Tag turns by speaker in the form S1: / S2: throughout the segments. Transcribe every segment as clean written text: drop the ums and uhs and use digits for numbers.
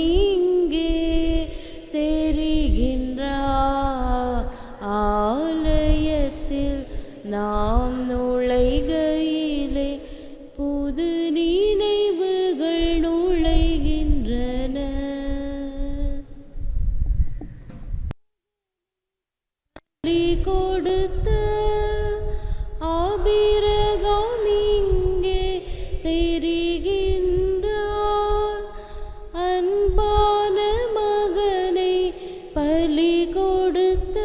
S1: இங்கே தெரிகின்றார். ஆலயத்தில் நாம் நுழைகையிலே புது நினைவுகள் நுழைகின்றன. கொடுத்த ஆபிரகாம் இங்கே தெரிகின்றார். அன்பான மகனை பலி கொடுத்த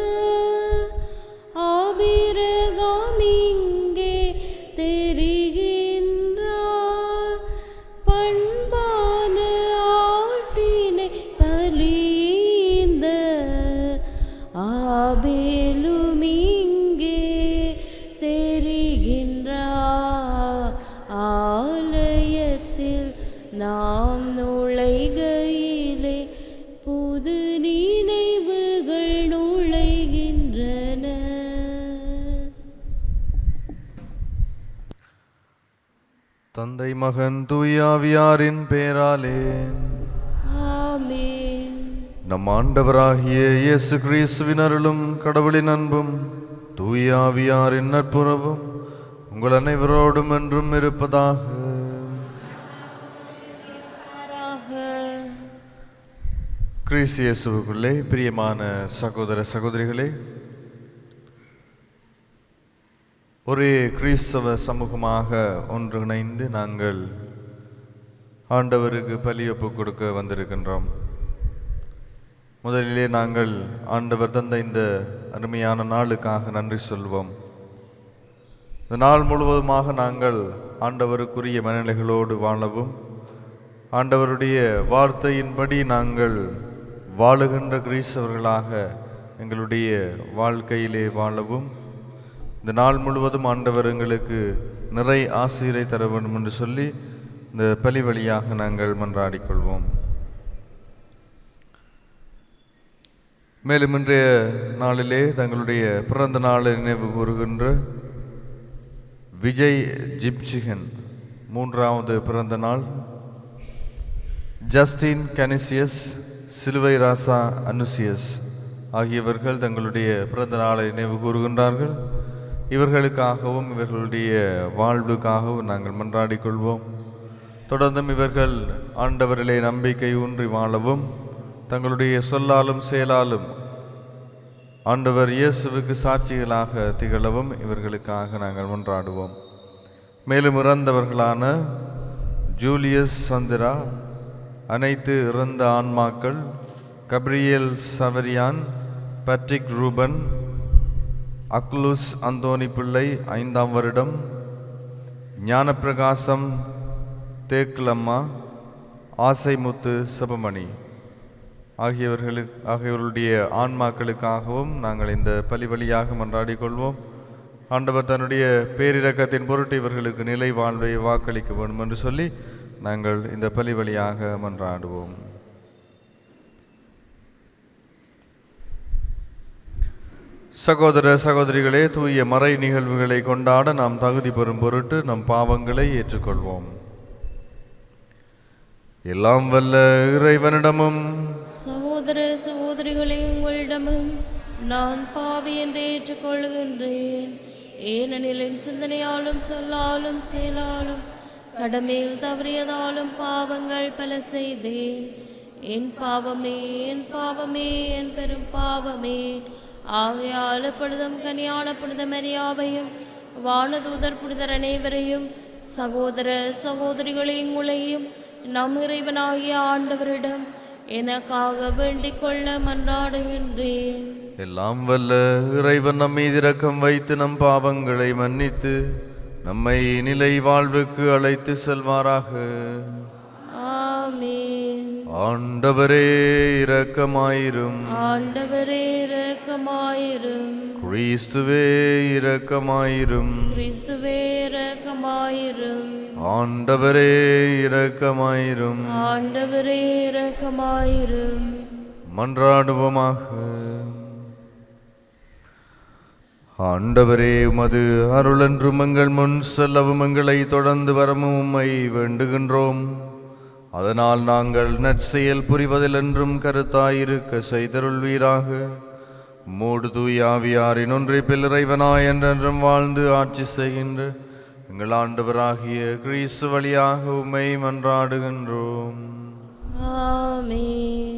S1: ஆபிரகாம் இங்கே தெரிகின்றார். பண்பான ஆட்டினை பலிந்த ஆபேலும் இங்கே தெரிகின்றார். ஆலயத்தில் நாம் நுழைகையிலே புது நினைவுகள் நுழைகின்றன.
S2: தந்தை மகன் தூயாவியாரின் பெயராலே
S1: ஆமென்.
S2: நம் ஆண்டவராகிய இயேசு கிறிஸ்துவின் அருளும் கடவுளின் அன்பும் தூயாவியாரின் நட்புறவும் உங்கள் அனைவரோடும் என்றும் இருப்பதாக. கிறிஸ்து இயேசுவுக்குள்ளே பிரியமான சகோதர சகோதரிகளே, ஒரே கிறிஸ்தவ சமூகமாக ஒன்றிணைந்து நாங்கள் ஆண்டவருக்கு பலியொப்பு கொடுக்க வந்திருக்கின்றோம். முதலிலே நாங்கள் ஆண்டவர் தந்த இந்த அருமையான நாளுக்காக நன்றி சொல்வோம். இந்த நாள் முழுவதுமாக நாங்கள் ஆண்டவருக்குரிய மனநிலைகளோடு வாழவும், ஆண்டவருடைய வார்த்தையின்படி நாங்கள் வாழுகின்ற கிறிஸ்தவர்களாக எங்களுடைய வாழ்க்கையிலே வாழவும், இந்த நாள் முழுவதும் ஆண்டவர் எங்களுக்கு நிறை ஆசிரியரை தர வேண்டும் என்று சொல்லி இந்த பலி வழியாக நாங்கள் மன்றாடிக்கொள்வோம். மேலும் இன்றைய நாளிலே தங்களுடைய பிறந்த நாளை நினைவு கூறுகின்ற விஜய் ஜிப்சிகன் 3வது பிறந்த நாள், ஜஸ்டின் கனிசியஸ், சிலுவை ராசா அனுசியஸ் ஆகியவர்கள் தங்களுடைய பிறந்த நாளை நினைவு கூறுகின்றார்கள். இவர்களுக்காகவும் இவர்களுடைய வாழ்வுக்காகவும் நாங்கள் மன்றாடிக்கொள்வோம். தொடர்ந்தும் இவர்கள் ஆண்டவரிலே நம்பிக்கை ஊன்றி வாழவும், தங்களுடைய சொல்லாலும் செயலாலும் ஆண்டவர் இயேசுவுக்கு சாட்சிகளாக திகழவும் இவர்களுக்காக நாங்கள் மன்றாடுவோம். மேலும் இறந்தவர்களான ஜூலியஸ் சந்திரா, அனைத்து இறந்த ஆன்மாக்கள், கப்ரியல் சவரியான், பட்ரிக் ரூபன், அக்லூஸ் அந்தோனி பிள்ளை 5ஆம் வருடம், ஞானப்பிரகாசம் தேக்லம்மா, ஆசைமுத்து செபமணி ஆகியவர்களுடைய ஆன்மாக்களுக்காகவும் நாங்கள் இந்த பலி வழியாக மன்றாடி கொள்வோம். ஆண்டவர் தன்னுடைய பேரிரக்கத்தின் பொருட்டு இவர்களுக்கு நிலை வாழ்வை வாக்களிக்க வேண்டும் என்று சொல்லி நாங்கள் இந்த பலி வழியாக மன்றாடுவோம். சகோதர சகோதரிகளே, தூய மறை நிகழ்வுகளை கொண்டாட நாம் தகுதி பெறும் பொருட்டு நம் பாவங்களை ஏற்றுக்கொள்வோம். எல்லாம் வல்ல இறைவனிடமும்
S1: சகோதர சகோதரிகளே, உங்களிடமும் நான் பாவி என்று ஏற்றுக்கொள்கின்றேன். ஏனெனில் என் சிந்தனையாலும் சொல்லாலும் செயலாலும் கடமையில் தவறியதாலும் பாவங்கள் பல செய்தேன். என் பாவமே, என் பாவமே, என் பெரும் பாவமே. ஆகையால் எப்பொழுதும் கனியான புனித மரியாவையும் வானதூதர் புனிதர் அனைவரையும் சகோதர சகோதரிகளை உங்களையும் நம் இறைவனாகிய ஆண்டவரிடம் எனக்காக வேண்டிக் கொள்ள மன்றாடுகின்றேன்.
S2: எல்லாம் வல்ல இறைவன் நம் மீது இரக்கம் வைத்து நம் பாவங்களை மன்னித்து நம்மை நிலை வாழ்வுக்கு அழைத்து செல்வாராக.
S1: ஆமென்.
S2: ஆண்டவரே இரக்கமாயிரும்.
S1: ஆண்டவரே இரக்கமாயிரும்.
S2: கிறிஸ்துவே இரக்கமாயிரும்.
S1: கிறிஸ்துவே இரக்கமாயிரும்.
S2: ஆண்டவரே இரக்கமாயிரும்.
S1: ஆண்டவரே இரக்கமாயிரும்.
S2: மன்றாடுவோமாக. ஆண்டவரே, உமது அருளென்றும் எங்கள் முன் செல்லவும் எங்களை தொடர்ந்து வரவும் உம்மை வேண்டுகின்றோம். அதனால் நாங்கள் நற்செயல் புரிவதில் என்றும் கருத்தாயிருக்க செய்தருள்வீராக. மூடு தூயாவியாரின் ஒன்றிப்பில் இறைவனாய் என்றென்றும் வாழ்ந்து ஆட்சி செய்கின்ற எங்கள் ஆண்டவராகிய கிறிஸ்து வழியாக உம்மை மன்றாடுகின்றோம்.
S1: ஆமென்.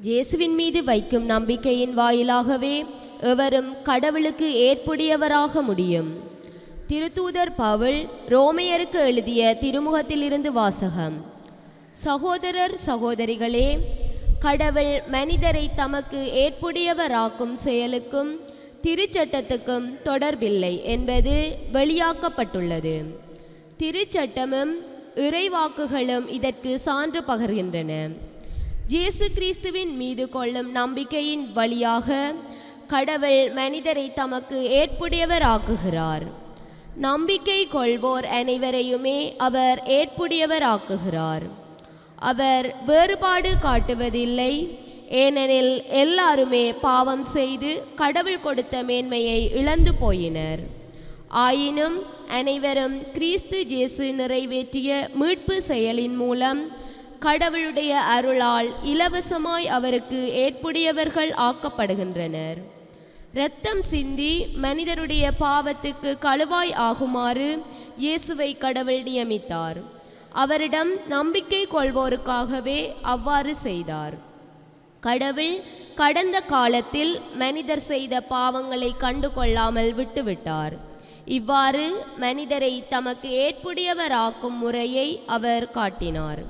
S3: இயேசுவின் மீது வைக்கும் நம்பிக்கையின் வாயிலாகவே எவரும் கடவுளுக்கு ஏற்புடையவராக முடியும். திருத்தூதர் பவுல் ரோமையருக்கு எழுதிய திருமுகத்திலிருந்து வாசகம். சகோதரர் சகோதரிகளே, கடவுள் மனிதரை தமக்கு ஏற்புடையவராக்கும் செயலுக்கும் திருச்சட்டத்துக்கும் தொடர்பில்லை என்பது வெளியாக்கப்பட்டுள்ளது. திருச்சட்டமும் இறைவாக்குகளும் இதற்கு சான்று பகர்கின்றன. இயேசு கிறிஸ்துவின் மீது கொள்ளும் நம்பிக்கையின் வழியாக கடவுள் மனிதரை தமக்கு ஏற்புடையவராக்குகிறார். நம்பிக்கை கொள்வோர் அனைவரையுமே அவர் ஏற்புடையவராக்குகிறார். அவர் வேறுபாடு காட்டுவதில்லை. ஏனெனில் எல்லாருமே பாவம் செய்து கடவுள் கொடுத்த மேன்மையை இழந்து போயினர். ஆயினும் அனைவரும் கிறிஸ்து இயேசு நிறைவேற்றிய மீட்பு செயலின் மூலம் கடவுளுடைய அருளால் இலவசமாய் அவருக்கு ஏற்புடையவர்கள் ஆக்கப்படுகின்றனர். இரத்தம் சிந்தி மனிதருடைய பாவத்துக்கு கழுவாய் ஆகுமாறு இயேசுவை கடவுள் நியமித்தார். அவரிடம் நம்பிக்கை கொள்வோருக்காகவே அவ்வாறு செய்தார். கடவுள் கடந்த காலத்தில் மனிதர் செய்த பாவங்களை கண்டு கொள்ளாமல் விட்டுவிட்டார். இவ்வாறு மனிதரை தமக்கு ஏற்புடையவராக்கும் முறையை அவர் காட்டினார்.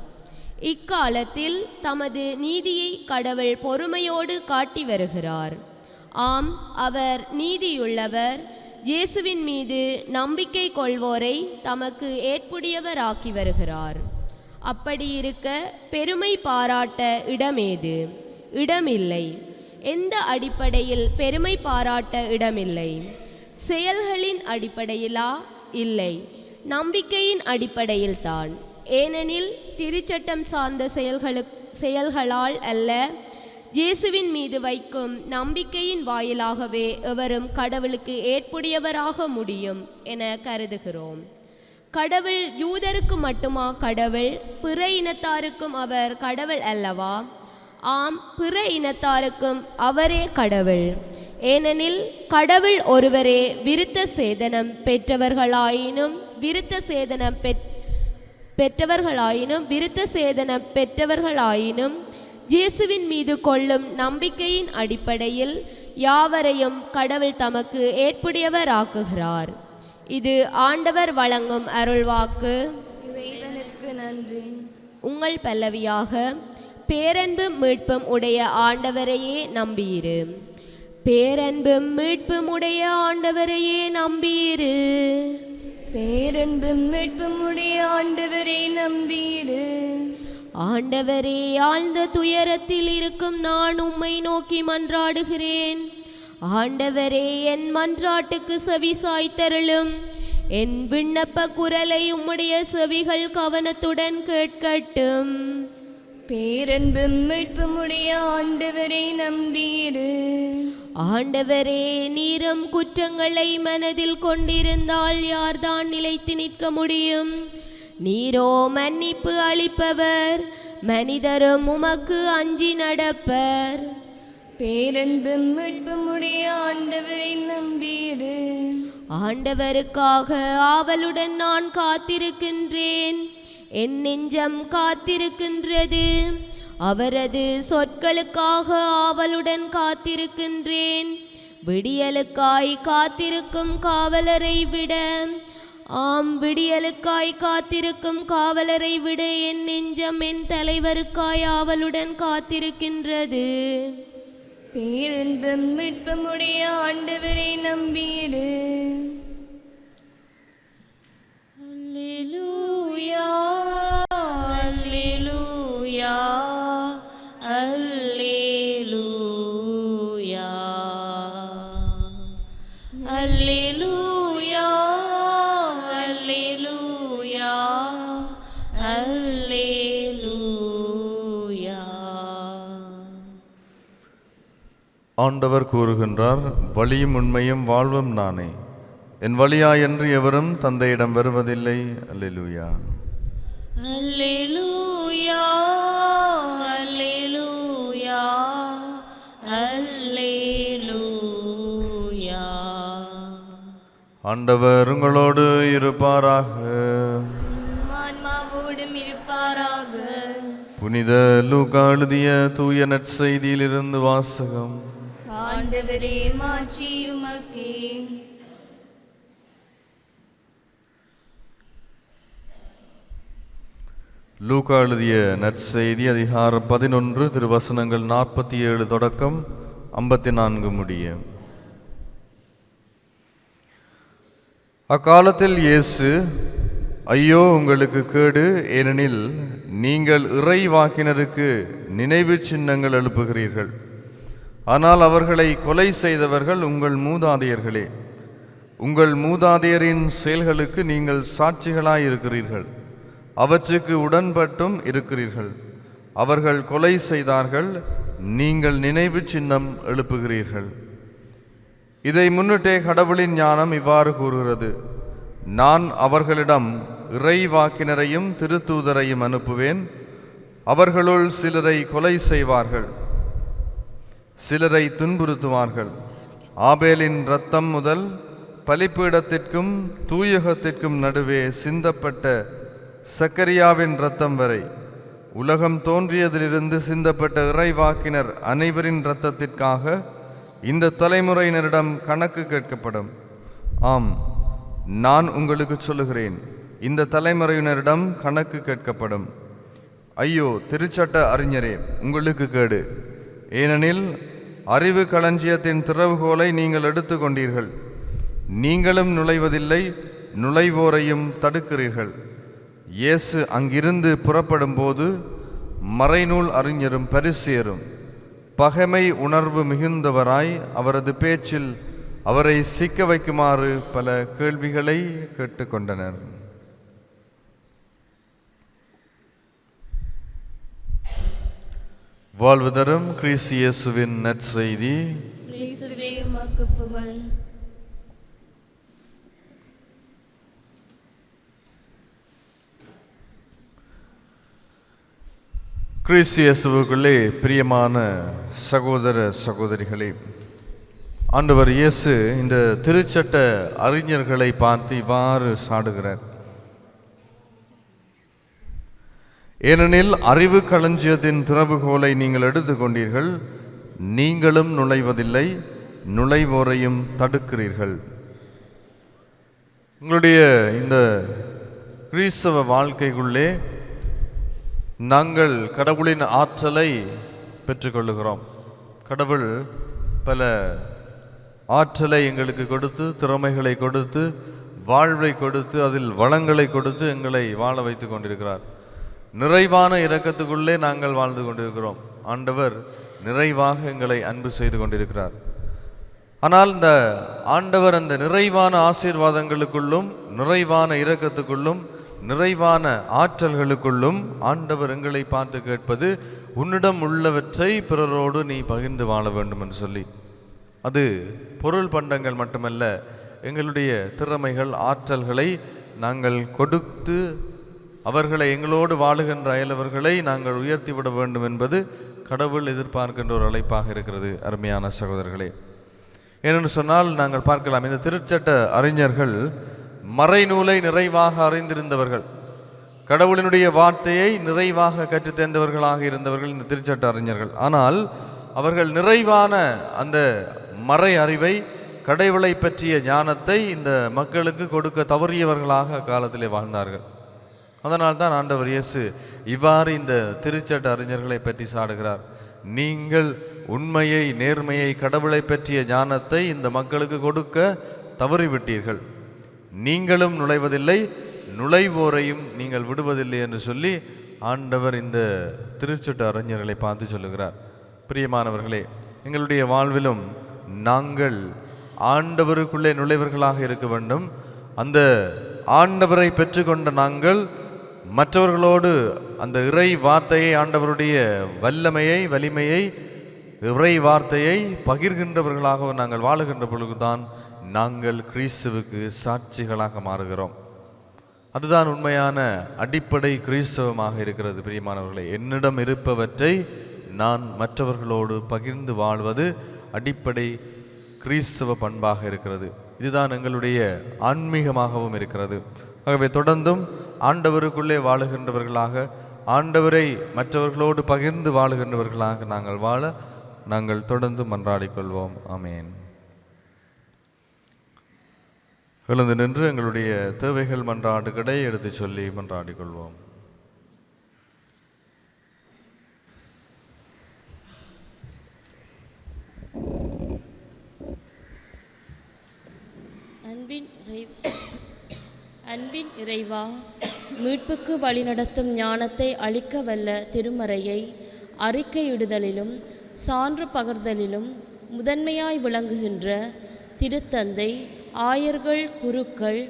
S3: இக்காலத்தில் தமது நீதியை கடவுள் பொறுமையோடு காட்டி வருகிறார். ஆம், அவர் நீதியுள்ளவர். இயேசுவின் மீது நம்பிக்கை கொள்வோரை தமக்கு ஏற்புடையவராக்கி வருகிறார். அப்படி இருக்க பெருமை பாராட்ட இடமேது? இடமில்லை. எந்த அடிப்படையில் பெருமை பாராட்ட இடமில்லை? செயல்களின் அடிப்படையிலா? இல்லை, நம்பிக்கையின் அடிப்படையில்தான். ஏனெனில் திருச்சட்டம் சார்ந்த செயல்களால் அல்ல, இயேசுவின் மீது வைக்கும் நம்பிக்கையின் வாயிலாகவே எவரும் கடவுளுக்கு ஏற்புடையவராக முடியும் என கருதுகிறோம். கடவுள் யூதருக்கு மட்டுமா கடவுள்? பிற இனத்தாருக்கும் அவர் கடவுள் அல்லவா? ஆம், பிற இனத்தாருக்கும் அவரே கடவுள். ஏனெனில் கடவுள் ஒருவரே விருத்த சேதனம் பெற்றவர்களாயினும் இயேசுவின் மீது கொள்ளும் நம்பிக்கையின் அடிப்படையில் யாவரையும் கடவுள் தமக்கு ஏற்புடையவராக்குகிறார். இது ஆண்டவர் வழங்கும் அருள்வாக்கு.
S1: இறைவனுக்கு நன்றி.
S3: உங்கள் பல்லவியாக, பேரன்பும் மீட்பும் உடைய ஆண்டவரையே நம்பியிரு. பேரன்பும் மீட்பும் உடைய ஆண்டவரையே நம்பியிரு.
S1: பேரன்பும் மீட்பும் உடைய ஆண்டவரை நம்பியிரு.
S3: ஆண்டவரே, ஆழ்ந்த துயரத்தில் இருக்கும் நான் உம்மை நோக்கி மன்றாடுகிறேன். ஆண்டவரே, என் மன்றாட்டுக்கு செவி சாய்த்தருளும். என் விண்ணப்ப குரலை உம்முடைய செவிகள் கவனத்துடன் கேட்கட்டும்.
S1: பேரன்பும் மீட்பும் உடைய ஆண்டவரை நம்பியிரு.
S3: ஆண்டவரே, நீரும் குற்றங்களை மனதில் கொண்டிருந்தால் யார்தான் நிலைத்து நிற்க முடியும்? நீரோ மன்னிப்பு அளிப்பவர், மனிதரும் உமக்கு அஞ்சி நடப்பர்.
S1: பேரன்பும் மீட்பும் உடைய ஆண்டவரை நம்பியிரு.
S3: ஆண்டவருக்காக ஆவலுடன் நான் காத்திருக்கின்றேன். என் நெஞ்சம் காத்திருக்கின்றது. அவரது சொற்களுக்காக ஆவலுடன் காத்திருக்கின்றேன். விடியலுக்காய் காத்திருக்கும் காவலரை விட, ஆம், விடியலுக்காய் காத்திருக்கும் காவலரை விட என் நெஞ்சம் என் தலைவருக்காய் ஆவலுடன் காத்திருக்கின்றது.
S1: பேரன்பும் மீட்பும் உடைய ஆண்டவரை நம்பியிரு. அல்லேலூயா, அல்லேலூயா, அல்லேலூயா, அல்லேலூயா, அல்லேலூயா, அல்லேலூயா.
S2: ஆண்டவர் கூறுகின்றார், வழியும் உண்மையும் வாழ்வும் நானே, என் வழியாயன்றி எவரும் தந்தையிடம் வருவதில்லை. அல்லேலூயா.
S1: அல்லேலூயா, அல்லேலூயா, அல்லேலூயா.
S2: ஆண்டவர் உங்களோடு இருப்பாராக.
S1: ஆன்மாவோடும் இருப்பாராக.
S2: புனித லூக்கா எழுதிய தூய நற்செய்தியிலிருந்து வாசகம்.
S1: ஆண்டவரே, மாட்சி உமக்கே.
S2: லூக்கா எழுதிய நற்செய்தி அதிகாரம் 11 திருவசனங்கள் 47 தொடக்கம் 54 முடிய. அக்காலத்தில் இயேசு, ஐயோ உங்களுக்கு கேடு, ஏனெனில் நீங்கள் இறைவாக்கினருக்கு நினைவு சின்னங்கள் எழுப்புகிறீர்கள், ஆனால் அவர்களை கொலை செய்தவர்கள் உங்கள் மூதாதையர்களே. உங்கள் மூதாதையரின் செயல்களுக்கு நீங்கள் சாட்சிகளாயிருக்கிறீர்கள், அவற்றுக்கு உடன்பட்டும் இருக்கிறீர்கள். அவர்கள் கொலை செய்தார்கள், நீங்கள் நினைவு சின்னம் எழுப்புகிறீர்கள். இதை முன்னிட்டே கடவுளின் ஞானம் இவ்வாறு கூறுகிறது, நான் அவர்களிடம் இறைவாக்கினரையும் திருத்தூதரையும் அனுப்புவேன். அவர்களுள் சிலரை கொலை செய்வார்கள், சிலரை துன்புறுத்துவார்கள். ஆபேலின் இரத்தம் முதல் பலிப்பீடத்திற்கும் தூயகத்திற்கும் நடுவே சிந்தப்பட்ட சக்கரியாவின் இரத்தம் வரை, உலகம் தோன்றியதிலிருந்து சிந்தப்பட்ட இறைவாக்கினர் அனைவரின் இரத்தத்திற்காக இந்த தலைமுறையினரிடம் கணக்கு கேட்கப்படும். ஆம், நான் உங்களுக்கு சொல்லுகிறேன், இந்த தலைமுறையினரிடம் கணக்கு கேட்கப்படும். ஐயோ திருச்சட்ட அறிஞரே, உங்களுக்கு கேடு, ஏனெனில் அறிவு களஞ்சியத்தின் திறவுகோலை நீங்கள் எடுத்து கொண்டீர்கள். நீங்களும் நுழைவதில்லை, நுழைவோரையும் தடுக்கிறீர்கள். இயேசு அங்கிருந்து புறப்படும் போது மறைநூல் அறிஞரும் பரிசேயரும் பகைமை உணர்வு மிகுந்தவராய் அவரது பேச்சில் அவரை சிக்க வைக்குமாறு பல கேள்விகளை கேட்டுக்கொண்டனர். வாழ்வு தரும் கிறிஸ்து இயேசுவின் நற்செய்தி.
S1: கிறிஸ்துவே, உமக்கு புகழ்.
S2: கிறிஸ்து இயேசுவுக்குள்ளே பிரியமான சகோதர சகோதரிகளே, ஆண்டவர் இயேசு இந்த திருச்சட்ட அறிஞர்களை பார்த்து இவ்வாறு சாடுகிறார். ஏனெனில் அறிவு களஞ்சியத்தின் திறவுகோலை நீங்கள் எடுத்துக்கொண்டீர்கள், நீங்களும் நுழைவதில்லை, நுழைவோரையும் தடுக்கிறீர்கள். உங்களுடைய இந்த கிறிஸ்தவ வாழ்க்கைக்குள்ளே நாங்கள் கடவுளின் ஆற்றலை பெற்றுக்கொள்ளுகிறோம். கடவுள் பல ஆற்றலை எங்களுக்கு கொடுத்து, திறமைகளை கொடுத்து, வாழ்வை கொடுத்து, அதில் வளங்களை கொடுத்து எங்களை வாழ வைத்து கொண்டிருக்கிறார். நிறைவான இரக்கத்துக்குள்ளே நாங்கள் வாழ்ந்து கொண்டிருக்கிறோம். ஆண்டவர் நிறைவாக எங்களை அன்பு செய்து கொண்டிருக்கிறார். ஆனால் இந்த ஆண்டவர் அந்த நிறைவான ஆசீர்வாதங்களுக்குள்ளும், நிறைவான இரக்கத்துக்குள்ளும், நிறைவான ஆற்றல்களுக்குள்ளும் ஆண்டவர் எங்களை பார்த்து கேட்பது, உன்னிடம் உள்ளவற்றை பிறரோடு நீ பகிர்ந்து வாழ வேண்டும் என்று சொல்லி. அது பொருள் பண்டங்கள் மட்டுமல்ல, எங்களுடைய திறமைகள், ஆற்றல்களை நாங்கள் கொடுத்து அவர்களை, எங்களோடு வாழுகின்ற அயலவர்களை நாங்கள் உயர்த்திவிட வேண்டும் என்பது கடவுள் எதிர்பார்க்கின்ற ஒரு அழைப்பாக இருக்கிறது. அருமையான சகோதரர்களே, ஏனென்று சொன்னால் நாங்கள் பார்க்கலாம், இந்த திருச்சட்ட அறிஞர்கள் மறைநூலை நிறைவாக அறிந்திருந்தவர்கள், கடவுளினுடைய வார்த்தையை நிறைவாக கற்றுத்தேர்ந்தவர்களாக இருந்தவர்கள் இந்த திருச்சட்ட அறிஞர்கள். ஆனால் அவர்கள் நிறைவான அந்த மறை அறிவை, கடவுளை பற்றிய ஞானத்தை இந்த மக்களுக்கு கொடுக்க தவறியவர்களாக காலத்திலே வாழ்ந்தார்கள். அதனால்தான் ஆண்டவர் இயேசு இவ்வாறு இந்த திருச்சட்ட அறிஞர்களை பற்றி சாடுகிறார். நீங்கள் உண்மையை, நேர்மையை, கடவுளை பற்றிய ஞானத்தை இந்த மக்களுக்கு கொடுக்க தவறிவிட்டீர்கள். நீங்களும் நுழைவதில்லை, நுழைவோரையும் நீங்கள் விடுவதில்லை என்று சொல்லி ஆண்டவர் இந்த திருச்சட்ட அறிஞர்களை பார்த்து சொல்லுகிறார். பிரியமானவர்களே, எங்களுடைய வாழ்விலும் நாங்கள் ஆண்டவருக்குள்ளே நுழைவர்களாக இருக்க வேண்டும். அந்த ஆண்டவரை பெற்றுக்கொண்ட நாங்கள் மற்றவர்களோடு அந்த இறை வார்த்தையை, ஆண்டவருடைய வல்லமையை, வலிமையை இறை வார்த்தையை பகிர்கின்றவர்களாக நாங்கள் வாழுகின்ற பொழுதுதான் நாங்கள் கிறிஸ்துவுக்கு சாட்சிகளாக மாறுகிறோம். அதுதான் உண்மையான அடிப்படை கிறிஸ்தவமாக இருக்கிறது. பிரியமானவர்களே, என்னிடம் இருப்பவற்றை நான் மற்றவர்களோடு பகிர்ந்து வாழ்வது அடிப்படை கிறிஸ்தவ பண்பாக இருக்கிறது. இதுதான் எங்களுடைய ஆன்மீகமாகவும் இருக்கிறது. ஆகவே தொடர்ந்தும் ஆண்டவருக்குள்ளே வாழுகின்றவர்களாக, ஆண்டவரை மற்றவர்களோடு பகிர்ந்து வாழுகின்றவர்களாக நாங்கள் வாழ நாங்கள் தொடர்ந்து மன்றாடிக்கொள்வோம். ஆமேன். எழுந்து நின்று எங்களுடைய தேவைகள் மன்றாடுகளை எடுத்து சொல்லி மன்றாடிக்கொள்வோம்.
S4: அன்பின் இறைவா, மீட்புக்கு வழிநடத்தும் ஞானத்தை அளிக்க வல்ல திருமறையை அறிக்கையிடுதலிலும் சான்று பகர்தலிலும் முதன்மையாய் விளங்குகின்ற திருத்தந்தை, ஆயர்கள், குருக்கள்,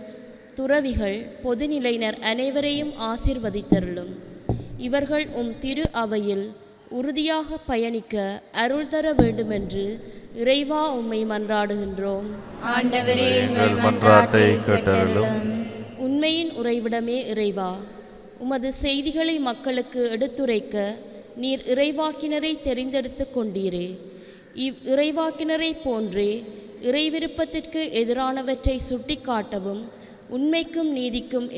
S4: துறவிகள், பொதுநிலையினர் அனைவரையும் ஆசீர்வதித்தருளும். இவர்கள் திரு அவையில் உறுதியாக பயணிக்க அருள் தர வேண்டுமென்று இறைவா உம்மை மன்றாடுகின்றோம்.
S1: ஆண்டவரே, எங்கள் மன்றாட்டை கேட்டருளும்.
S4: உண்மையின் உறைவிடமே இறைவா, உமது செய்திகளை மக்களுக்கு எடுத்துரைக்க நீர் இறைவாக்கினரை தெரிந்தெடுத்து கொண்டீரே. இறைவாக்கினரை போன்றே இறைவிருப்பத்திற்கு எதிரானவற்றை சுட்டிக்காட்டவும், உண்மைக்கும் நீதிக்கும்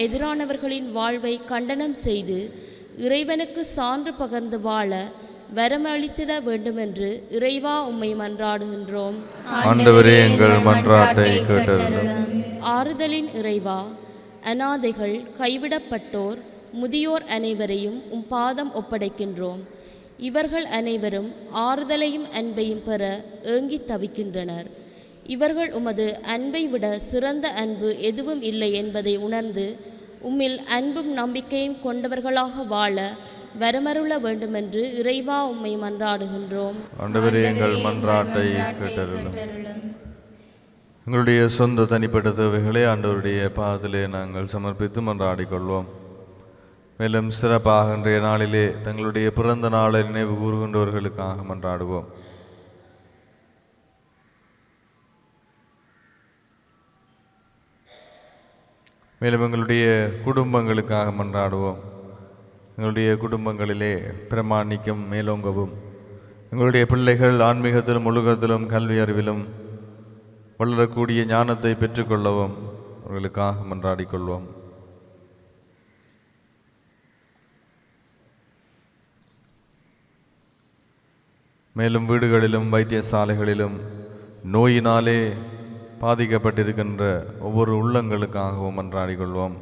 S4: எதிரானவர்களின் வாழ்வை கண்டனம் செய்து இறைவனுக்கு சான்று பகர்ந்து வாழ வரமளித்திட வேண்டுமென்று இறைவா உம்மை மன்றாடுகின்றோம்.
S2: ஆண்டவரே, எங்கள் மன்றாட்டை கேட்டருளும்.
S4: ஆறுதலின் இறைவா, அநாதைகள், கைவிடப்பட்டோர், முதியோர் அனைவரையும் பாதம் ஒப்படைக்கின்றோம். இவர்கள் அனைவரும் ஆறுதலையும் அன்பையும் பெற ஏங்கி தவிக்கின்றனர். இவர்கள் உமது அன்பை விட சிறந்த அன்பு எதுவும் இல்லை என்பதை உணர்ந்து உம்மில் அன்பும் நம்பிக்கையும் கொண்டவர்களாக வாழ வரமருள வேண்டுமென்று இறைவா உம்மை மன்றாடுகின்றோம்.
S2: ஆண்டவரே, எங்கள் மன்றாட்டை கேட்டருளும். எங்களுடைய சொந்த தனிப்பட்ட தேவைகளை ஆண்டவருடைய பாதத்திலே நாங்கள் சமர்ப்பித்து மன்றாடிக்கொள்வோம். மேலும் சிறப்பாக இன்றைய நாளிலே தங்களுடைய பிறந்த நாளை நினைவு கூறுகின்றவர்களுக்காக மன்றாடுவோம். மேலும் எங்களுடைய குடும்பங்களுக்காக மன்றாடுவோம். எங்களுடைய குடும்பங்களிலே பிரமாணிக்கம் மேலோங்கவும், எங்களுடைய பிள்ளைகள் ஆன்மீகத்திலும் ஒழுக்கத்திலும் கல்வி அறிவிலும் வளரக்கூடிய ஞானத்தை பெற்றுக்கொள்ளவும் அவர்களுக்காக மன்றாடிக்கொள்வோம். மேலும் வீடுகளிலும் வைத்தியசாலைகளிலும் நோயினாலே பாதிக்கப்பட்டிருக்கின்ற ஒவ்வொரு உள்ளங்களுக்காகவும் மன்றாடிக்கொள்வோம்.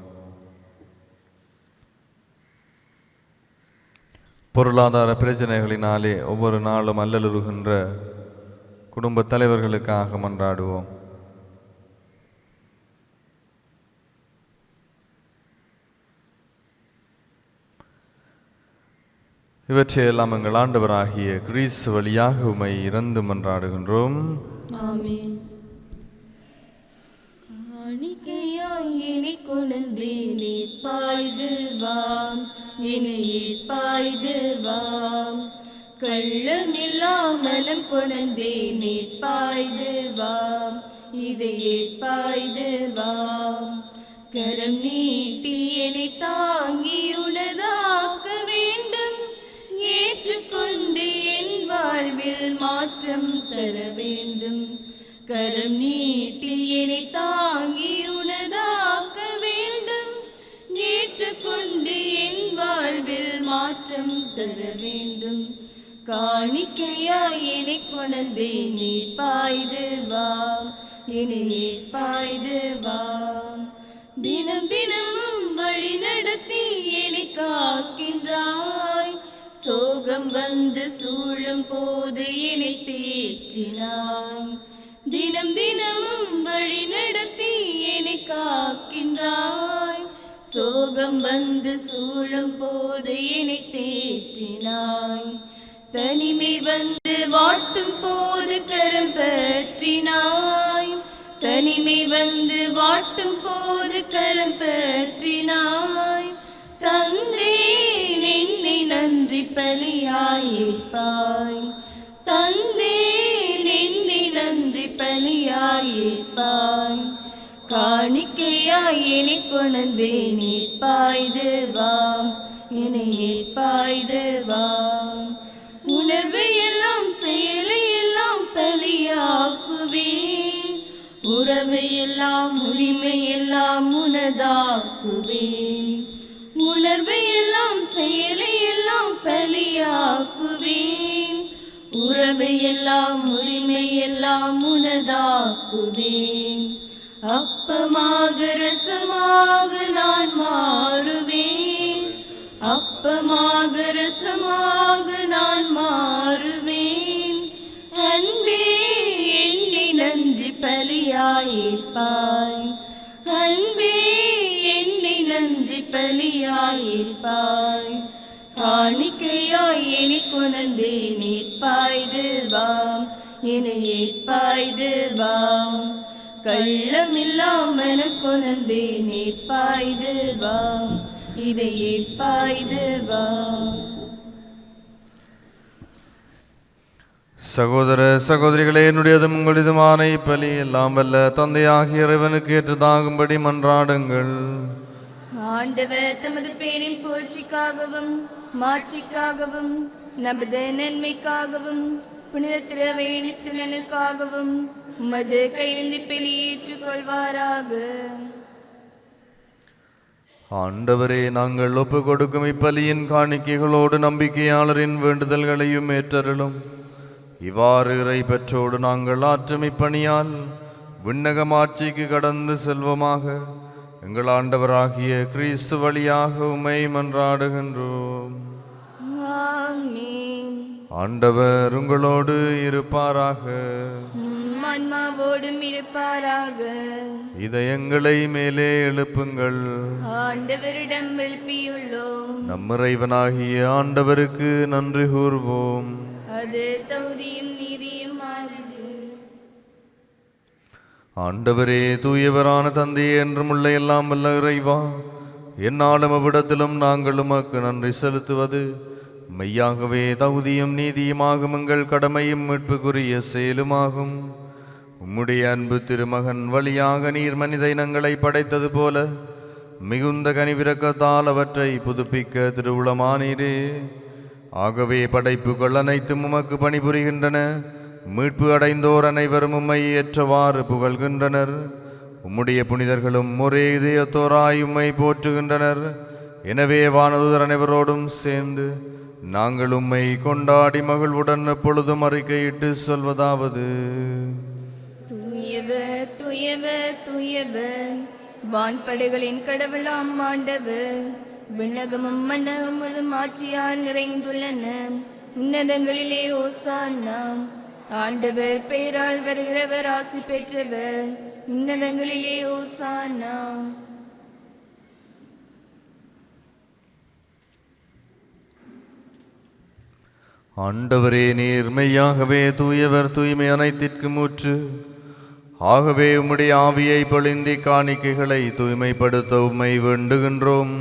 S2: பொருளாதார பிரச்சனைகளினாலே ஒவ்வொரு நாளும் அல்லலுறுகின்ற குடும்ப தலைவர்களுக்காக மன்றாடுவோம். இவற்றையெல்லாம் எங்கள் ஆண்டவராகிய கிறிஸ்து வழியாக உம்மை இறந்து மன்றாடுகின்றோம்.
S1: ஆமென். காணிக்கையாய் என்னை கொணர்ந்தே நீர்ப்பாய்து வாம், என்னை ஈர்ப்பாய்து வாம். கள்ளமில்லா மனம் கொணர்ந்தே நீர்ப்பாய்து வாம், இதை ஏற்பாய்து வாம். கரம் நீட்டி என்னை தாங்கி உனதாக்க வேண்டும், ஏற்றுக்கொண்டு என் வாழ்வில் மாற்றம் தர வேண்டும். கரம் நீட்டி என்னை தாங்கி உனதாக்க வேண்டும், ஏற்றுக்கொண்டு என் வாழ்வில் மாற்றம் தர வேண்டும். காணிக்கையாய் என்னை கொணர்ந்தே நீர் பாய்து வாம், என்னை ஏற்பாய்து வாம். தினம் தினமும் வழி நடத்தி என்னை காக்கின்றாய், சோகம் வந்து சூழும் போது என்னை தேற்றினாய். தினம் தினமும் வழி நடத்தி என்னை காக்கின்றாய், சோகம் வந்து சூழும் போது என்னை தேற்றினாய். தனிமை வந்து வாட்டும் போது கரம் பற்றினாய், தனிமை வந்து வாட்டும் போது கரம் பற்றினாய். தந்தேன் என்னை நன்றி பலியாய் ஏற்பாய், தந்தேன் என்னை நன்றி பலியாய் ஏற்பாய். காணிக்கையாய் என்னை கொணர்ந்தேன் ஏற்பாய்து வா, என்னை ஏற்பாய்து வா. உணர்வு எல்லாம் செயலை எல்லாம் பலியாக்குவேன், உறவு எல்லாம் உரிமை எல்லாம் உனதாக்குவேன். உணர்வு எல்லாம் செயலை எல்லாம் பலியாக்குவேன், உறவு எல்லாம் உரிமை எல்லாம் உனதாக்குவேன். அப்பமாக ரசமாக நான் மாறுவேன், அப்பமாக ரசமாக நான் மாறுவேன். அன்பே என்னை நன்றி பலியாய் ஏற்பாய், அன்பே என்னை நன்றி பலியாய் ஏற்பாய். காணிக்கையாய் என்னை கொணர்ந்தேன் ஏற்பாய்து வா, என்னை ஏற்பாய்து வா. கள்ளமில்லாமன கொணர்ந்தேன் ஏற்பாய்து வா, இதை ஏற்பாய்து வா.
S2: சகோதர சகோதரிகளே, என்னுடையதும் உங்களுதுமான இப்பலி எல்லாம் வல்ல தந்தையாகிய இறைவனுக்கு ஏற்றதாகும்படி மன்றாடுங்கள்.
S1: ஆண்டவர் தமது பேரின் புகழ்ச்சிக்காகவும் மாட்சிக்காகவும் நமது நன்மைக்காகவும் புனித திருவேணித்தினனுக்காகவும் உமது கையிலிருந்து பலி ஏற்றுக்கொள்வாராக.
S2: ஆண்டவரே, நாங்கள் ஒப்பு கொடுக்கும் இப்பலியின் காணிக்கைகளோடு நம்பிக்கையாளரின் வேண்டுதல்களையும் ஏற்றருளும். இவ்வாறு இறை பெற்றோடு நாங்கள் ஆற்றும் இப்பணியால் விண்ணகம் ஆட்சிக்கு கடந்து செல்வமாக எங்கள் ஆண்டவராகிய கிறிஸ்து வழியாக உம்மை மன்றாடுகின்றோம்.
S1: ஆமென்.
S2: ஆண்டவர் உங்களோடு இருப்பாராக.
S1: ஆன்மாவோடும் இருப்பாராக.
S2: இதயங்களை மேலே எழுப்புங்கள்.
S1: ஆண்டவரிடம் எழுப்பியுள்ளோம்.
S2: நம் இறைவனாகிய ஆண்டவருக்கு நன்றி கூர்வோம்.
S1: அது தகுதியும் நீதியும் ஆனது.
S2: ஆண்டவரே, தூயவரான தந்தையே, என்றும் உள்ள எல்லாம் வல்ல இறைவா, எந்நாளும் அவ்விடத்திலும் நாங்கள் உமக்கு நன்றி செலுத்துவது மெய்யாகவே தகுதியும் நீதியுமாகும், எங்கள் கடமையும் மீட்புக்குரிய செயலுமாகும். உம்முடைய அன்பு திருமகன் வழியாக நீர் மனித இனங்களை படைத்தது போல மிகுந்த கனிவிரக்கத்தால் அவற்றை புதுப்பிக்க திருவுளமானீரே. ஆகவே படைப்புகள் அனைத்தும் உமக்கு பணிபுரிகின்றன. மீட்பு அடைந்தோர் அனைவரும் உம்மை ஏற்றவாறு புகழ்கின்றனர். உம்முடைய புனிதர்களும் ஒரே இதயத்தோராய் உம்மை போற்றுகின்றனர். எனவே வானதூதர் அனைவரோடும் சேர்ந்து நாங்கள் உம்மை கொண்டாடி மகிழ்வுடன் எப்பொழுதும் அறிக்கையிட்டு சொல்வதாவது:
S1: தூயவர் தூயவர் தூயவர், வான்படைகளின் கடவுளாம் ஆண்டவர். விண்ணகமும் மண்ணகமும் ஆட்சியால் நிறைந்துள்ளன. உன்னதங்களிலே ஓசானா. ஆண்டவர் பெயரால் வருகிறவர் ஆசி பெற்றவர். உன்னதங்களிலே ஓசானா.
S2: ஆண்டவரே, நீர் மெய்யாகவே தூயவர், தூய்மை அனைத்திற்கும் ஊற்று. ஆகவே உம்முடைய ஆவியை பொழிந்தி காணிக்கைகளை தூய்மைப்படுத்த உம்மை வேண்டுகின்றோம்.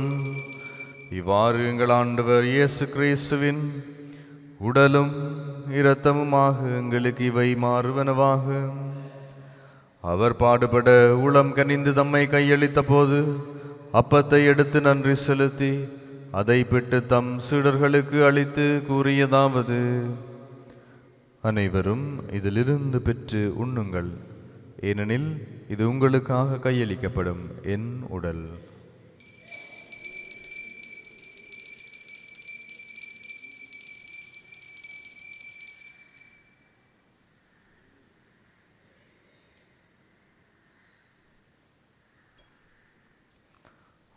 S2: இவ்வாறு எங்கள் ஆண்டவர் இயேசு கிறிஸ்துவின் உடலும் இரத்தமுமாக எங்களுக்கு இவை மாறுவனவாக. அவர் பாடுபட உளம் கனிந்து தம்மை கையளித்த போது அப்பத்தை எடுத்து நன்றி செலுத்தி அதை பிட்டு தம் சீடர்களுக்கு அளித்து கூறியதாவது: அனைவரும் இதிலிருந்து பெற்று உண்ணுங்கள், ஏனெனில் இது உங்களுக்காக கையளிக்கப்படும் என் உடல்.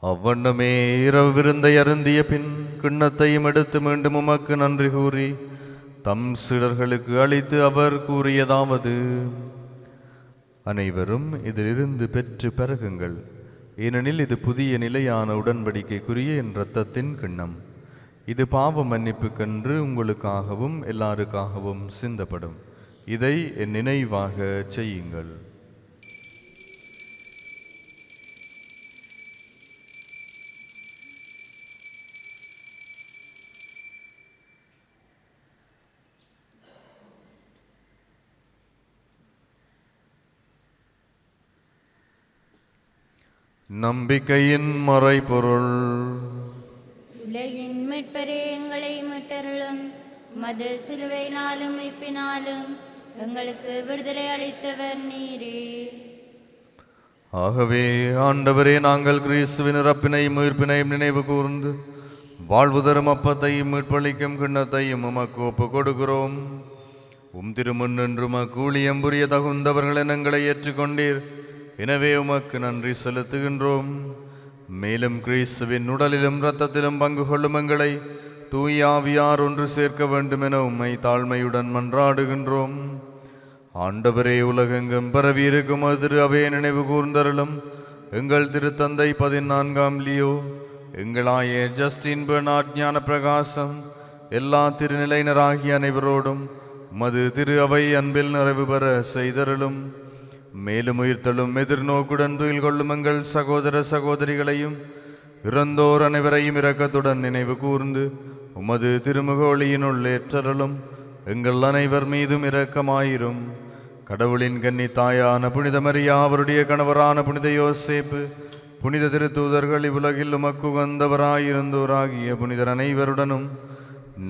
S2: அவ்வண்ணமே இரவு விருந்தை அருந்திய பின் கிண்ணத்தையும் எடுத்து மீண்டும் உமக்கு நன்றி கூறி தம் சீடர்களுக்கு அளித்து அவர் கூறியதாவது: அனைவரும் இதிலிருந்து பெற்று பருகுங்கள், ஏனெனில் இது புதிய நிலையான உடன்படிக்கைக்குரிய என் இரத்தத்தின் கிண்ணம். இது பாவ மன்னிப்புக்கென்று உங்களுக்காகவும் எல்லாருக்காகவும் சிந்தப்படும். இதை என் நினைவாக செய்யுங்கள். நம்பிக்கையின் மறைபொருள்.
S1: உலகின் மீட்பரே எங்களை மீட்டருளும். மது சிலுவையினாலும் மீட்பினாலும் எங்களுக்கு விடுதலை அளித்தவர் நீரே.
S2: ஆகவே ஆண்டவரே, நாங்கள் கிறிஸ்துவின் இறப்பினையும் உயிர்ப்பினையும் நினைவு கூர்ந்து வாழ்வு தரும் அப்பத்தையும் மீட்பளிக்கும் கிண்ணத்தையும் உமக்கு ஒப்புக் கொடுக்கிறோம். திருமுன் நின்று உமக்கு ஊழியம் புரிய தகுந்தவர்கள் எங்களை ஏற்றுக்கொண்டீர். எனவே உமக்கு நன்றி செலுத்துகின்றோம். மேலும் கிறிஸ்துவின் உடலிலும் இரத்தத்திலும் பங்கு கொள்ளும் எங்களை தூய ஆவியார் ஒன்று சேர்க்க வேண்டும் என உம்மை தாழ்மையுடன் மன்றாடுகின்றோம். ஆண்டவரே, உலகெங்கும் பரவியிருக்கும் திரு அவையை நினைவு கூர்ந்தருளும். எங்கள் திருத்தந்தை 14ஆம் லியோ, எங்களாய ஜஸ்டின் பெர்னார்ட் ஞான பிரகாசம், எல்லா திருநிலையினராகிய அனைவரோடும் மது திரு அவை அன்பில் நிறைவு பெற செய்தருளும். மேலும் உயிர்த்தலும் எதிர்நோக்குடன் துயில் கொள்ளும் எங்கள் சகோதர சகோதரிகளையும் இறந்தோர் அனைவரையும் இரக்கத்துடன் நினைவு கூர்ந்து உமது திருமுக ஒளியினுள் ஏற்றருளும். எங்கள் அனைவர் மீதும் இரக்கமாயிரும். கடவுளின் கன்னி தாயான புனித மரியா, அவருடைய கணவரான புனித யோசேப்பு, புனித திருத்தூதர்கள், இவ்வுலகில் உமக்கு உகந்தவராயிருந்தோராகிய புனிதர் அனைவருடனும்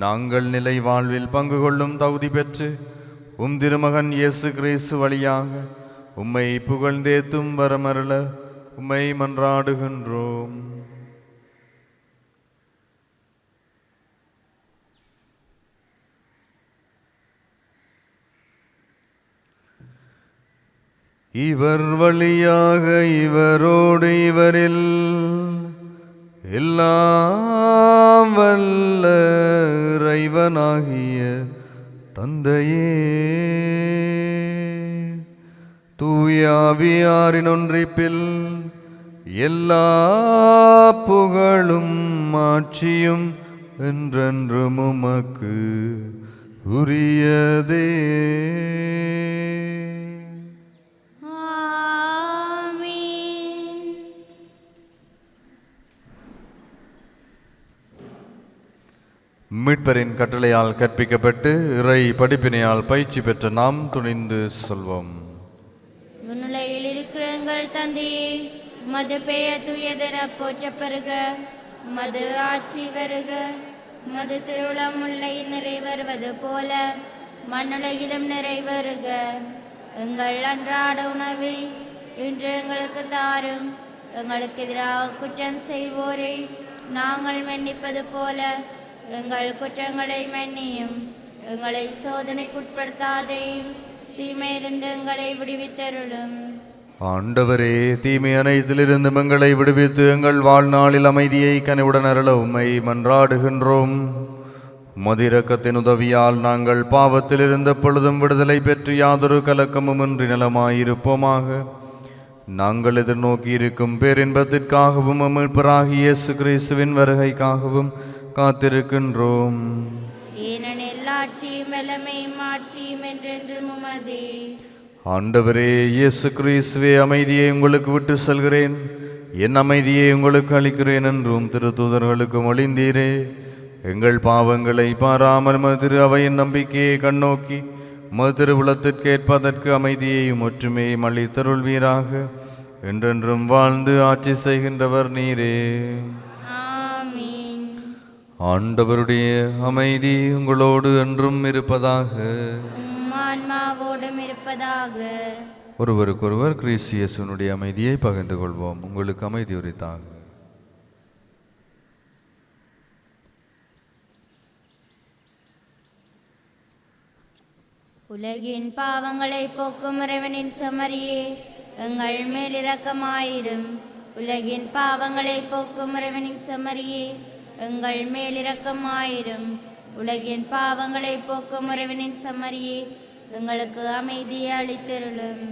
S2: நாங்கள் நிலை வாழ்வில் பங்கு கொள்ளும் தகுதி பெற்று திருமகன் இயேசு கிறிஸ்து வழியாக உம்மை புகழ்ந்தேத்தும் வரமருள உம்மை மன்றாடுகின்றோம். இவர் வழியாக இவரோடு இவரில் எல்லாம் வல்ல இறைவனாகிய தந்தையே, தூய ஆவியாரின் ஒன்றிப்பில் எல்லா புகழும் ஆட்சியும் என்றென்றும் உமக்கு உரியதே. மீட்பரின் கட்டளையால் கற்பிக்கப்பட்டு இறை படிப்பினையால் பயிற்சி பெற்ற நாம் துணிந்து சொல்வோம்.
S1: விண்ணுலகில் இருக்கிற எங்கள் தந்தையே, மது பெயர் தூயதென போற்றப் பெறுக. மது ஆட்சி வருக. மது திருவுளம் முல்லையில் நிறைவேறுவது போல மண்ணுலகிலும் நிறைவேறுக. எங்கள் அன்றாட உணவை இன்று எங்களுக்கு தாரும். எங்களுக்கு எதிராக குற்றம் செய்வோரை நாங்கள் மன்னிப்பது போல எங்கள் குற்றங்களை மன்னியும். எங்களை சோதனைக்குட்படுத்தாதேயும், தீமையிலிருந்து எங்களை விடுவித்தருளும்.
S2: ஆண்டவரே, தீமை அனைத்திலிருந்து எங்களை விடுவித்து எங்கள் வாழ்நாளில் அமைதியை கனிவுடன் அருள உம்மை மன்றாடுகின்றோம். மதிரக்கத்தின் உதவியால் நாங்கள் பாவத்தில் இருந்த பொழுதும் விடுதலை பெற்று யாதொரு கலக்கமுமின்றி நலமாயிருப்போமாக. நாங்கள் எதிர்நோக்கி இருக்கும் பேரின்பத்திற்காகவும் மீட்பராகிய இயேசு கிறிஸ்துவின் வருகைக்காகவும் காத்திருக்கின்றோம்.
S1: ஏனெனில் ஆட்சியும் வல்லமையும் ஆட்சியும் என்றென்றும் உமதே.
S2: ஆண்டவரே இயேசு கிறிஸ்துவே, அமைதியை உங்களுக்கு விட்டு செல்கிறேன், என் அமைதியை உங்களுக்கு அளிக்கிறேன் என்றும் திருத்தூதர்களுக்கு மொழிந்தீரே. எங்கள் பாவங்களை பாராமல் திரு அவையின் நம்பிக்கையை கண்ணோக்கி திருவுளத்திற்கேற்பதற்கு அமைதியையும் ஒற்றுமையும் அளித்தருள்வீராக. என்றென்றும் வாழ்ந்து ஆட்சி செய்கின்றவர் நீரே. ஆண்டவருடைய அமைதி உங்களோடு என்றும் இருப்பதாக.
S1: ஆன்மாவோடும் இருப்பதாக.
S2: ஒருவருக்கொருவர் கிறிஸ்து இயேசுவினுடைய அமைதியை பகிர்ந்து கொள்வோம். உங்களுக்கு அமைதி உரித்தாக.
S1: உலகின் பாவங்களை போக்கும் இறைவனின் செம்மறியே, எங்கள் மேல் இரக்கமாயிரும். உலகின் பாவங்களை போக்கும் இறைவனின் செம்மறியே, எங்கள் மேல் இரக்கமாயிரும். உலகின் பாவங்களை போக்கும் இறைவனின் செம்மறியே, எங்களுக்கு அமைதியை அளித்தருளும்.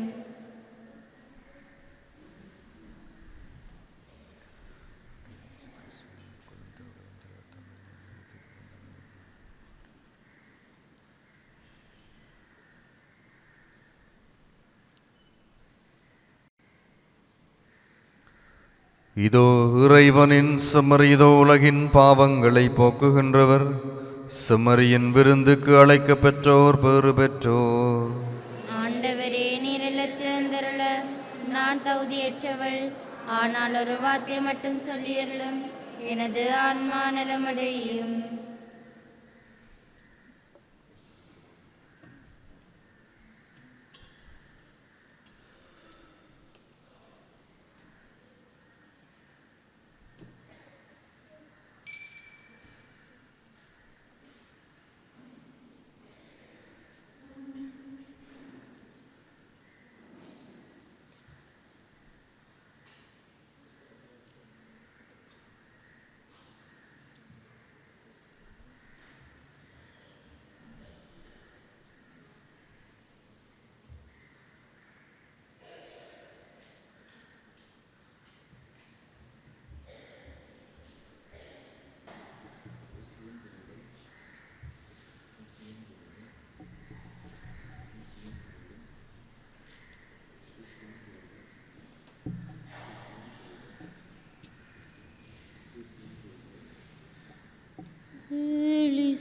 S2: இதோ இறைவனின் செம்மறி, இதோ உலகின் பாவங்களை போக்குகின்றவர். செம்மறியின் விருந்துக்கு அழைக்க பெற்றோர் பேறு பெற்றோர்.
S1: ஆண்டவரே, நீர் இல்லத்திருந்தருள நான் தகுதியற்றவள். ஆனால் ஒரு வார்த்தை மட்டும் சொல்லியருளும், எனது ஆன்மா நலமடையும்.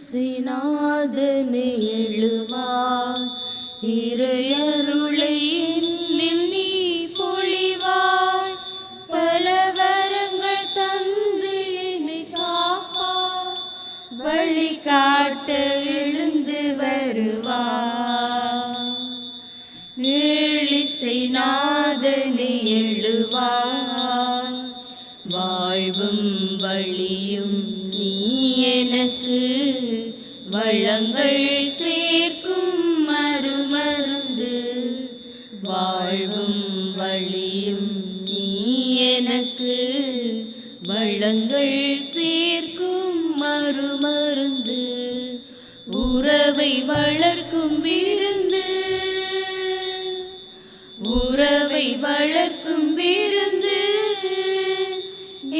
S4: இசைநாதனே எழுவாய், இறையருளை என்னில் நீ பொழிவாய், பல வரங்கள் தந்து என்னை காப்பாய், வழிகாட்ட எழுந்து வருவாய். இசைநாதனே எழுவாய், வாழ்வும் வழியும் நீ எனக்கு, வளங்கள் சேர்க்கும் மறுமருந்து. வாழ்வும் வழியும் நீ எனக்கு, வளங்கள் சேர்க்கும் மறுமருந்து. உறவை வளர்க்கும் விருந்து, உறவை வளர்க்கும் விருந்து,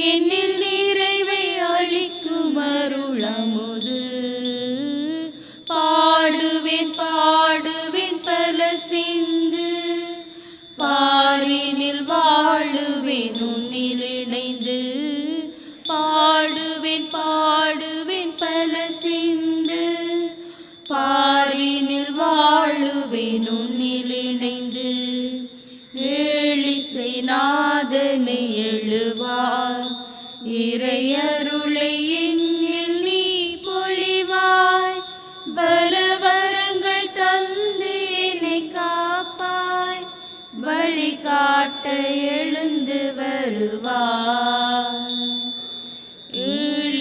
S4: என்னில் நிறைவை அளிக்கும் அருளமுது. பாடுவேன் பாடுவேன் பல சிந்து, பாரினில் வாழுவேன் உன்னில் இணைந்து. பாடுவேன் பாடுவேன் பல சிந்து, பாரினில் வாழுவேன் உன்னில் இணைந்து. இசைநாதனே எழுவாய், இறையருளை என்னில் நீ பொழிவாய், பலவரங்கள் தந்து என்னை காப்பாய், வழிகாட்ட எழுந்து வருவாய்.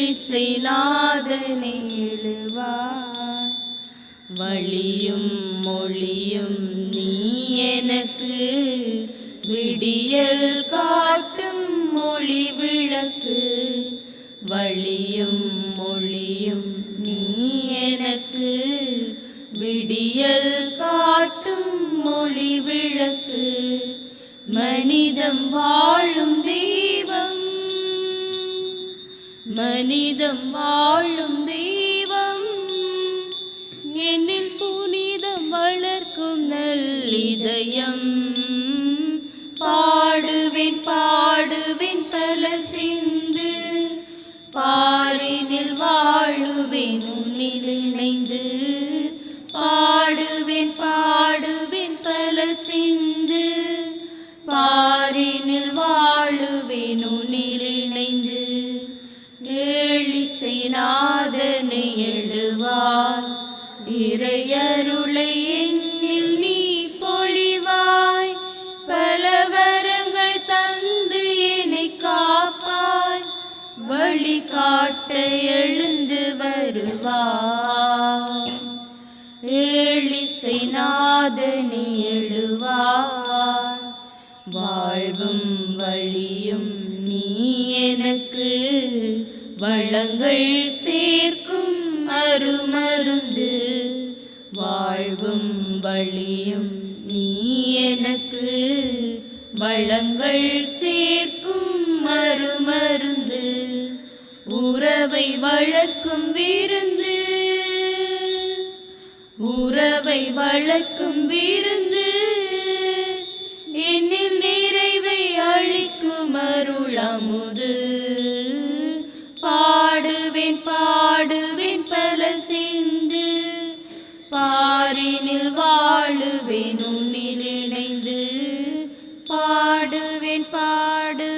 S4: இசைநாதனே எழுவாய், வழியும் மொழியும் நீ எனக்கு, விடியல் காட்டும் மொழி விளக்கு. வழியும் மொழியும் நீ எனக்கு, விடியல் காட்டும் மொழி விளக்கு. மனிதம் வாழும் தெய்வம், மனிதம் வாழும் தெய்வம், என்னில் புனிதம் வளர்க்கும் நல்லிதயம். பாடுவேன் பாடுவேன் பல சிந்து, பாரினில் வாழுவேன் உன்னில் இணைந்து. பாடுவேன் பாடுவேன் பல சிந்து, பாரினில் வாழுவேன் உன்னில் இணைந்து. இசைநாதனே எழுவாய், இறையருளை என்னில் நீ பொழிவாய், பல வரங்கள் தந்து என்னை காப்பாய், வழிகாட்ட எழுந்து வருவாய். இசைநாதனே எழுவாய், வாழ்வும் வழியும் நீ எனக்கு, வளங்கள் சேர்க்கும் அருமருந்து. வாழ்வும் வழியும் நீ எனக்கு, வளங்கள் சேர்க்கும் மறுமருந்து. உறவை வளர்க்கும் விருந்து, உறவை வளர்க்கும் விருந்து, என்னில் நிறைவை அளிக்கும் அருளமுது. பாடுவேன் பாடுவேன் பல சிந்து, பாரினில் வாழுவேன் உன்னில் இணைந்து. பாடுவேன் பாடுவேன்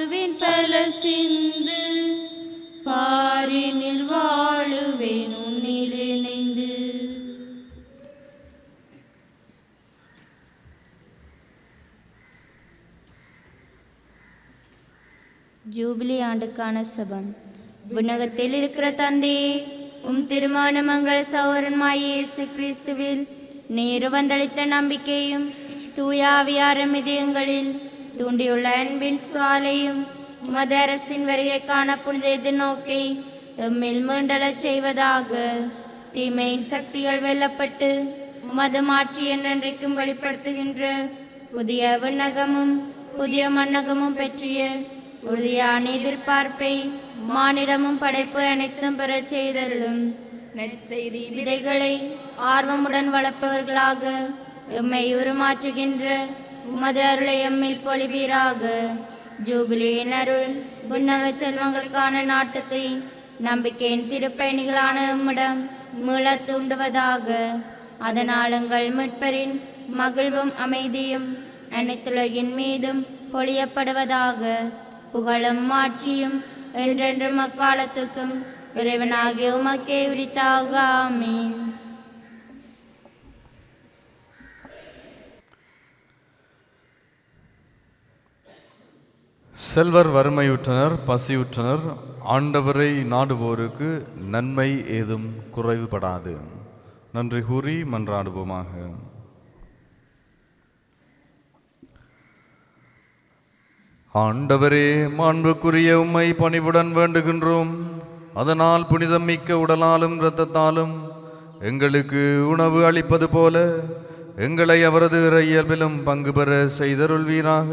S1: ஜூபிலி ஆண்டுக்கான செபம். விண்ணகத்தில் இருக்கிற தந்தையே, உம் திருமண மங்கள சகோதரனாகிய இயேசு கிறிஸ்துவில் நீர் வந்தளித்த நம்பிக்கையும் தூயாவியாரும் இதயங்களில் தூண்டியுள்ள அன்பின் சுவாலையும் உமது அரசின் வருகைக்கான புனித எதிர்நோக்கை எம்மில் மீண்டலச் செய்வதாக. தீமையின் சக்திகள் வெல்லப்பட்டு உமது மாட்சி என்றென்றைக்கும் வெளிப்படுத்துகின்ற புதிய விண்ணகமும் புதிய மண்ணகமும் பற்றிய உறுதியான எதிர்பார்ப்பை மானிடமும் படைப்பு அனைத்தும் பெறச் செய்தருளும். நற்செய்தி விதைகளை ஆர்வமுடன் வளர்ப்பவர்களாக எம்மை உருமாற்றுகின்ற உமது அருளை எம்மில் பொழிவீராக. ஜூபிலியின் அருள் விண்ணக செல்வங்களுக்கான நாட்டத்தை நம்பிக்கையின் திருப்பயணிகளான எம்மிடம் மீளத் தூண்டுவதாக. அதனால் எங்கள் மீட்பரின் மகிழ்வும் அமைதியும் அனைத்துலகின் மீதும் பொழியப்படுவதாக. புகழும் மாட்சியும் என்றென்றும் அக்காலத்துக்கும் இறைவனாகிய உமக்கே உரித்தாக. ஆமென்.
S2: செல்வர் வறுமையுற்றனர், பசியுற்றனர், ஆண்டவரை நாடுவோருக்கு நன்மை ஏதும் குறைவுபடாது. நன்றி கூறி மன்றாடுவோமாக. ஆண்டவரே, மாண்புக்குரிய உம்மை பணிவுடன் வேண்டுகின்றோம். அதனால் புனிதம் மிக்க உடலாலும் இரத்தத்தாலும் எங்களுக்கு உணவு அளிப்பது போல எங்களை அவரது இறையியல்பிலும் பங்கு பெற செய்தருள்வீராக.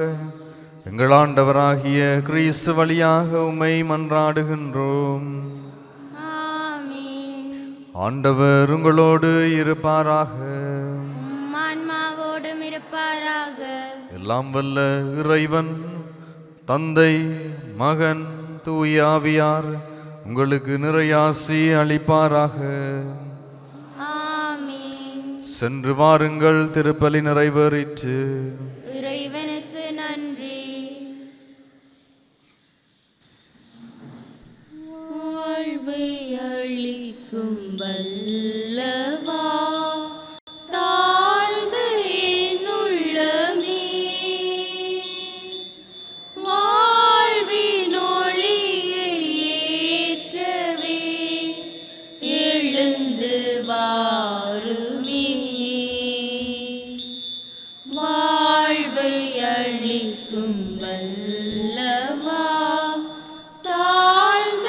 S2: எங்கள் ஆண்டவராகிய கிறிஸ்து வழியாக உம்மை மன்றாடுகின்றோம்.
S1: ஆமென்.
S2: ஆண்டவர் உங்களோடு இருப்பாராக.
S1: உம் ஆன்மாவோடும் இருப்பாராக.
S2: எல்லாம் வல்ல இறைவன் தந்தை, மகன், தூய ஆவியார் உங்களுக்கு நிறையாசி அளிப்பாராக.
S1: ஆமென்.
S2: சென்று வாருங்கள், திருப்பலி நிறைவேறிற்று.
S1: இறைவனுக்கு நன்றி.
S4: வாழ்வை அளிக்கும் வல்லவா, தாழ்ந்த என் உள்ளமே, வாழ்வின் ஒளியை ஏற்றவே எழுந்து வாருமே. வாழ்வை அளிக்கும் வல்லவா, தாழ்ந்த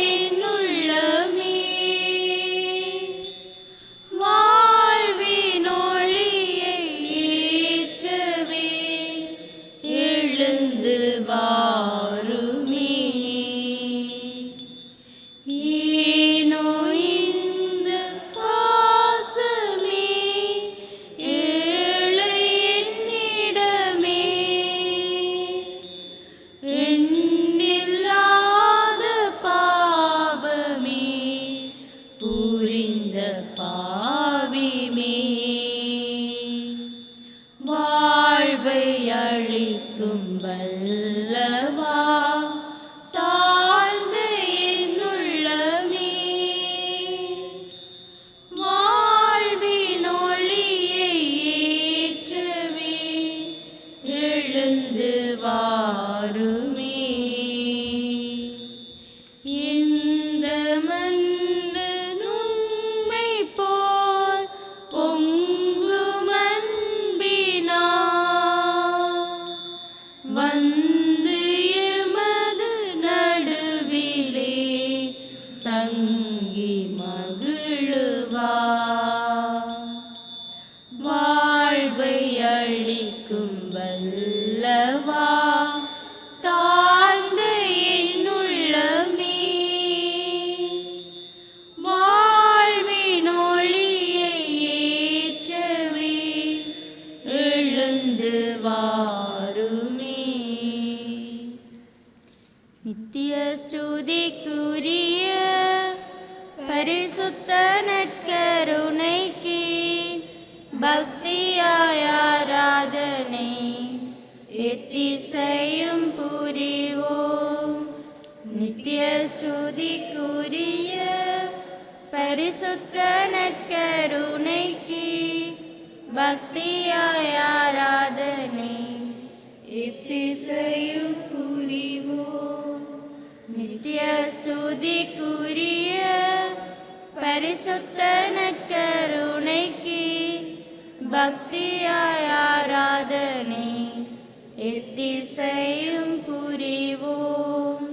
S4: என் உள்ளமே, வாழ்வின் ஒளியை ஏற்றவே எழுந்து வாருமே. ஏனோ இந்த பாசமே ஏழை என்னிடமே, எண்ணில்லாத பாவமே புரிந்த பாவிமே, வாழ்வை அளிக்கும் வல்லவா, தாழ்ந்த என் உள்ளமே, வாழ்வின் ஒளியை ஏற்றவே எழுந்து வாருமே. இந்த மன்னன் உம்மை போல் பொங்கும் அன்பினார் வந்து எமது நடுவிலே தங்கி மகிழுவார். வாழ்வை அளிக்கும் வல்லவா, தாழ்ந்த என் உள்ளமே, வாழ்வின் ஒளியை ஏற்றவே எழுந்து வாருமே.
S1: நித்திய ஸ்துதிக்குரிய பரிசுத்த நற்கருணைக்கு பக்தியாய் ஆராதனை எத்திசையும் புரிவோம். நித்திய ஸ்துதிக்குரிய பரிசுத்த நற்கருணைக்கு பக்தியாய் ஆராதனை எத்திசையும் புரிவோம். பரிசுத்த நற்கருணைக்கு பக்தியாய் ஆராதனை எத்திசையும் புரிவோம்.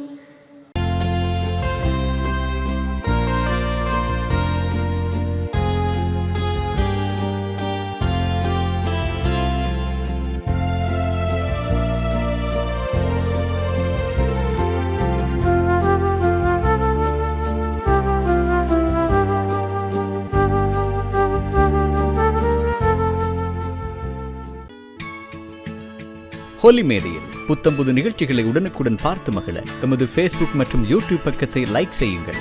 S5: ஹோலி மேரியில் புத்தம்புது நிகழ்ச்சிகளை உடனுக்குடன் பார்த்து மகிழ எமது ஃபேஸ்புக் மற்றும் யூடியூப் பக்கத்தை லைக் செய்யுங்கள்.